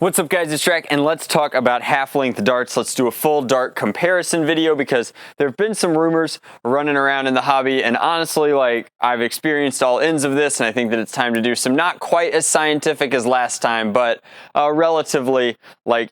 What's up guys, it's Drac, and let's talk about half-length darts. Let's do a full dart comparison video because there have been some rumors running around in the hobby, and honestly, I've experienced all ends of this, and I think that it's time to do some not quite as scientific as last time, but relatively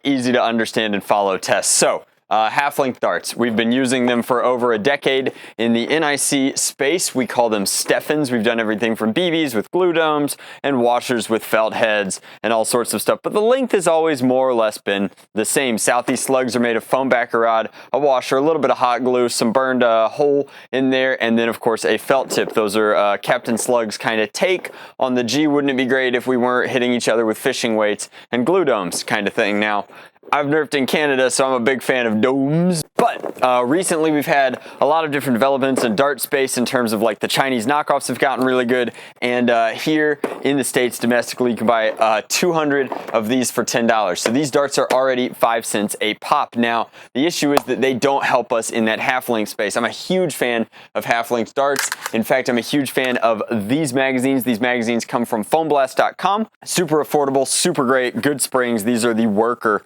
easy to understand and follow tests. So, half-length darts. We've been using them for over a decade in the NIC space. We call them Steffens. We've done everything from BBs with glue domes and washers with felt heads and all sorts of stuff. But the length has always more or less been the same. Southeast slugs are made of foam backer rod, a washer, a little bit of hot glue, some burned hole in there, and then of course a felt tip. Those are Captain Slug's kind of take on the G. Wouldn't it be great if we weren't hitting each other with fishing weights and glue domes kind of thing. Now, I've nerfed in Canada, so I'm a big fan of domes. But recently we've had a lot of different developments in dart space in terms of the Chinese knockoffs have gotten really good. And here in the States domestically, you can buy 200 of these for $10. So these darts are already 5 cents a pop. Now, the issue is that they don't help us in that half-length space. I'm a huge fan of half-length darts. In fact, I'm a huge fan of these magazines. These magazines come from foamblast.com. Super affordable, super great, good springs. These are the Worker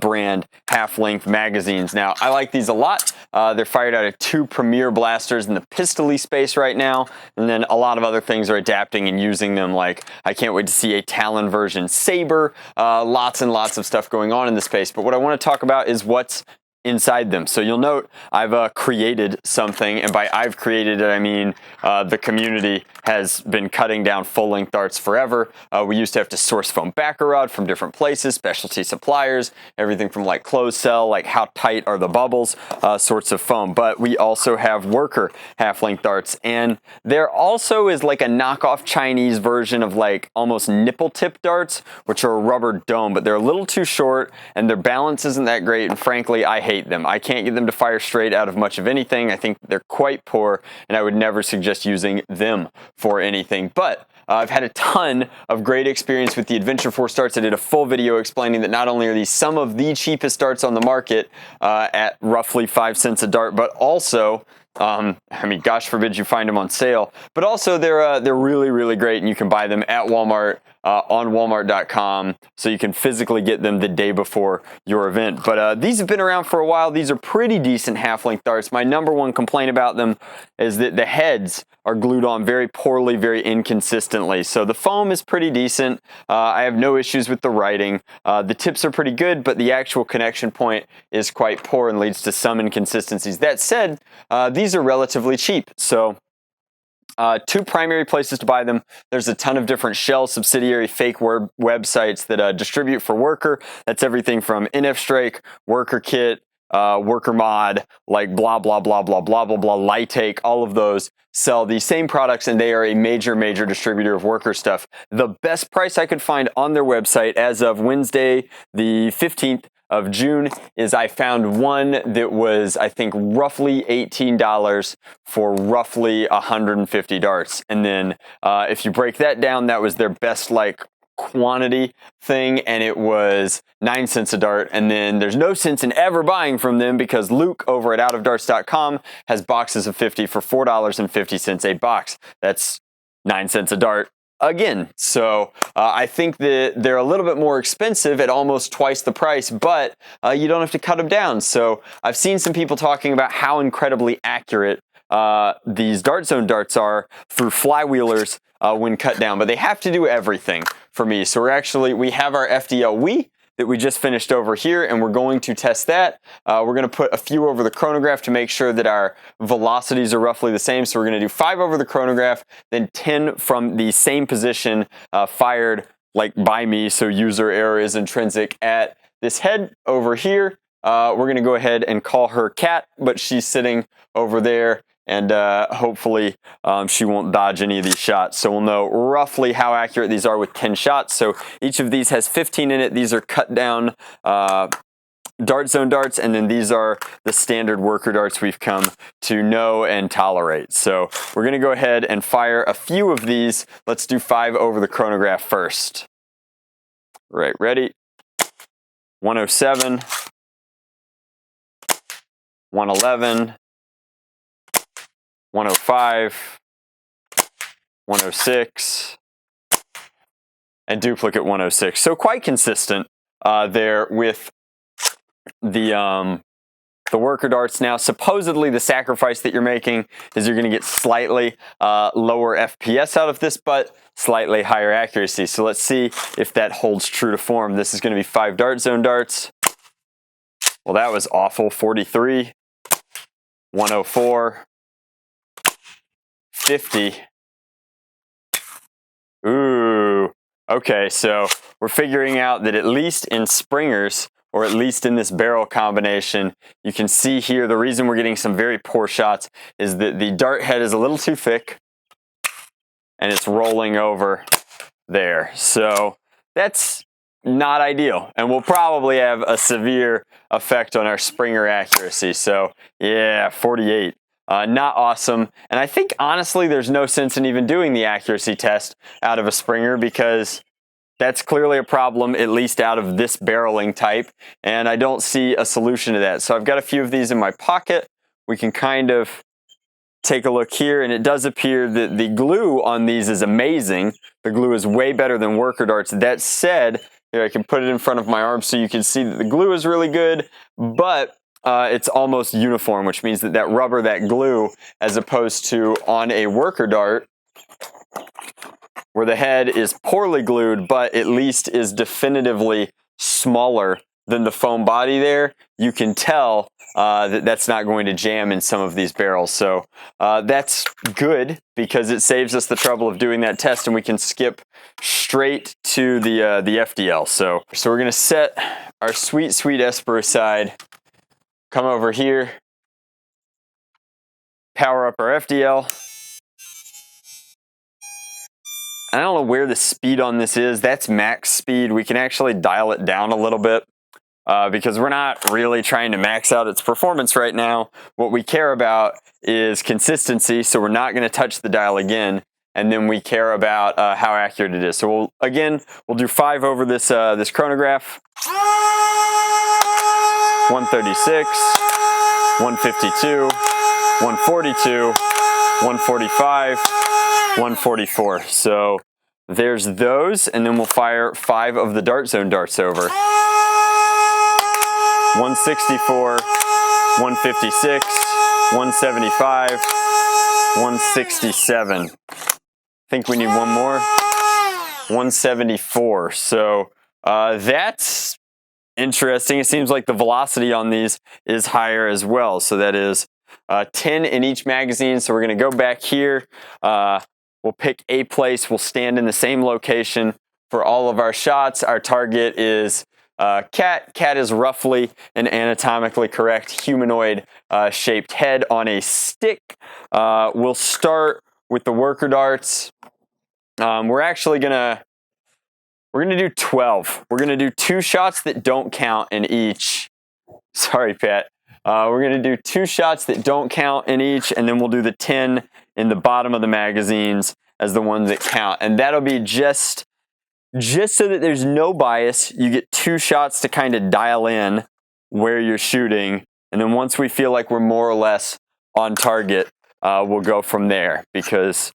brand half-length magazines. Now, I like these a lot. They're fired out of 2 premier blasters in the pistol-y space right now, and then a lot of other things are adapting and using them. I can't wait to see a Talon version Saber. Lots and lots of stuff going on in the space. But what I want to talk about is what's inside them. So you'll note I've created something, and by I've created it, I mean the community has been cutting down full-length darts forever. We used to have to source foam backer rod from different places, specialty suppliers, everything from closed cell, how tight are the bubbles, sorts of foam. But we also have Worker half-length darts, and there also is a knockoff Chinese version of almost nipple tip darts, which are a rubber dome, but they're a little too short, and their balance isn't that great, and frankly, I hate them. I can't get them to fire straight out of much of anything. I think they're quite poor, and I would never suggest using them for anything. But I've had a ton of great experience with the Adventure Force darts. I did a full video explaining that not only are these some of the cheapest darts on the market at roughly 5 cents a dart, but also I mean, gosh forbid you find them on sale, but also they're really, really great, and you can buy them at Walmart on Walmart.com, so you can physically get them the day before your event. But these have been around for a while. These are pretty decent half-length darts. My number one complaint about them is that the heads are glued on very poorly, very inconsistently. So the foam is pretty decent. I have no issues with the writing. The tips are pretty good, but the actual connection point is quite poor and leads to some inconsistencies. That said, these are relatively cheap. So 2 primary places to buy them. There's a ton of different shell subsidiary fake websites that distribute for Worker. That's everything from NF Strike, Worker Kit, Worker Mod, blah blah blah blah blah blah blah, Lightake. All of those sell these same products, and they are a major distributor of Worker stuff. The best price I could find on their website as of Wednesday the 15th of June is I found one that was, I think, roughly $18 for roughly 150 darts. And then if you break that down, that was their best quantity thing, and it was 9 cents a dart. And then there's no sense in ever buying from them because Luke over at outofdarts.com has boxes of 50 for $4.50 a box. That's 9 cents a dart again. So I think that they're a little bit more expensive at almost twice the price, but you don't have to cut them down. So I've seen some people talking about how incredibly accurate these Dart Zone darts are through flywheelers when cut down, but they have to do everything for me. So we have our FDL Wii that we just finished over here, and we're going to test that. We're going to put a few over the chronograph to make sure that our velocities are roughly the same. So we're going to do 5 over the chronograph, then 10 from the same position fired by me, so user error is intrinsic at this head over here. We're going to go ahead and call her Cat, but she's sitting over there, and hopefully she won't dodge any of these shots. So we'll know roughly how accurate these are with 10 shots. So each of these has 15 in it. These are cut down Dart Zone darts, and then these are the standard Worker darts we've come to know and tolerate. So we're going to go ahead and fire a few of these. Let's do 5 over the chronograph first. Right, ready? 107, 111, 105, 106, and duplicate 106. So quite consistent. there with the worker darts. Now, supposedly the sacrifice that you're making is you're going to get slightly lower FPS out of this, but slightly higher accuracy. So let's see if that holds true to form. This is going to be 5 dart zone darts. Well, that was awful. 43, 104, 50. Ooh, okay, so we're figuring out that at least in springers, or at least in this barrel combination, you can see here the reason we're getting some very poor shots is that the dart head is a little too thick and it's rolling over there. So that's not ideal, and will probably have a severe effect on our springer accuracy. So yeah, 48. Not awesome. And I think honestly there's no sense in even doing the accuracy test out of a springer, because that's clearly a problem, at least out of this barreling type, and I don't see a solution to that. So I've got a few of these in my pocket. We can kind of take a look here, and it does appear that the glue on these is amazing. The glue is way better than worker darts. That said, here I can put it in front of my arm so you can see that the glue is really good, but it's almost uniform, which means that that rubber, that glue, as opposed to on a worker dart, where the head is poorly glued, but at least is definitively smaller than the foam body there, you can tell that that's not going to jam in some of these barrels. So that's good, because it saves us the trouble of doing that test, and we can skip straight to the FDL. So we're gonna set our sweet Esper aside, come over here, power up our FDL. I don't know where the speed on this is. That's max speed. We can actually dial it down a little bit because we're not really trying to max out its performance right now. What we care about is consistency, so we're not going to touch the dial again. And then we care about how accurate it is. So we'll do 5 over this this chronograph. 136, 152, 142, 145. 144. So there's those, and then we'll fire 5 of the dart zone darts over. 164, 156, 175, 167. I think we need one more. 174. So that's interesting. It seems like the velocity on these is higher as well. So that is 10 in each magazine. So we're going to go back here. We'll pick a place. We'll stand in the same location for all of our shots. Our target is cat. Cat is roughly an anatomically correct humanoid shaped head on a stick. We'll start with the worker darts. We're gonna do 12. We're gonna do 2 shots that don't count in each. Sorry, Pat. We're gonna do 2 shots that don't count in each, and then we'll do the 10 in the bottom of the magazines as the ones that count. And that'll be just so that there's no bias. You get 2 shots to kind of dial in where you're shooting. And then once we feel like we're more or less on target, we'll go from there. Because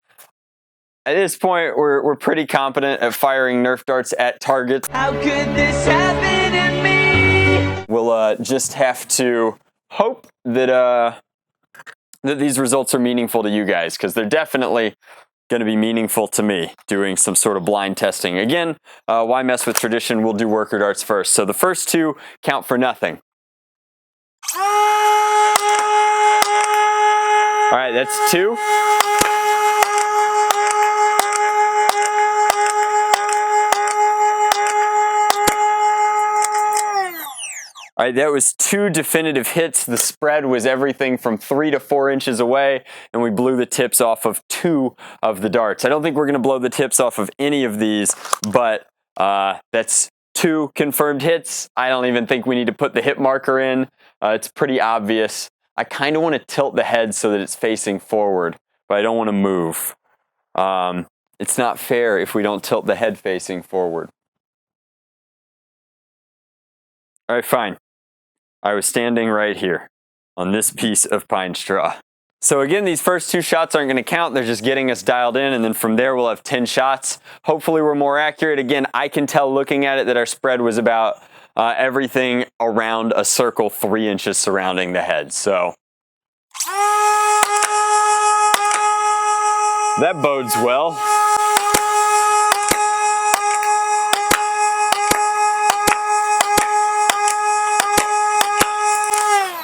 at this point, we're pretty competent at firing Nerf darts at targets. How could this happen to me? We'll just have to hope that that these results are meaningful to you guys, because they're definitely going to be meaningful to me doing some sort of blind testing. Again, why mess with tradition? We'll do worker darts first. So the first 2 count for nothing. All right, that's 2. All right, that was 2 definitive hits. The spread was everything from 3 to 4 inches away, and we blew the tips off of 2 of the darts. I don't think we're going to blow the tips off of any of these, but that's 2 confirmed hits. I don't even think we need to put the hit marker in. It's pretty obvious. I kind of want to tilt the head so that it's facing forward, but I don't want to move. It's not fair if we don't tilt the head facing forward. All right, fine. I was standing right here on this piece of pine straw. So again, these first 2 shots aren't going to count. They're just getting us dialed in, and then from there we'll have 10 shots. Hopefully we're more accurate. Again, I can tell looking at it that our spread was about everything around a circle 3 inches surrounding the head. So that bodes well.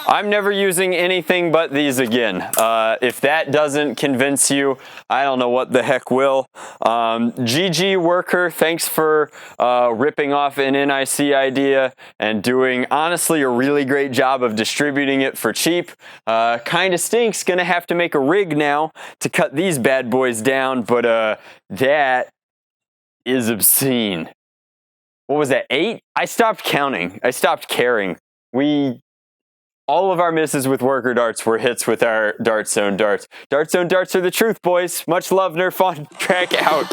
I'm never using anything but these again. If that doesn't convince you, I don't know what the heck will. GG Worker, thanks for ripping off an NIC idea and doing, honestly, a really great job of distributing it for cheap. Kinda stinks, gonna have to make a rig now to cut these bad boys down, but that is obscene. What was that, 8? I stopped counting. I stopped caring. All of our misses with worker darts were hits with our Dart Zone darts. Dart Zone darts are the truth, boys. Much love, Nerf on track out.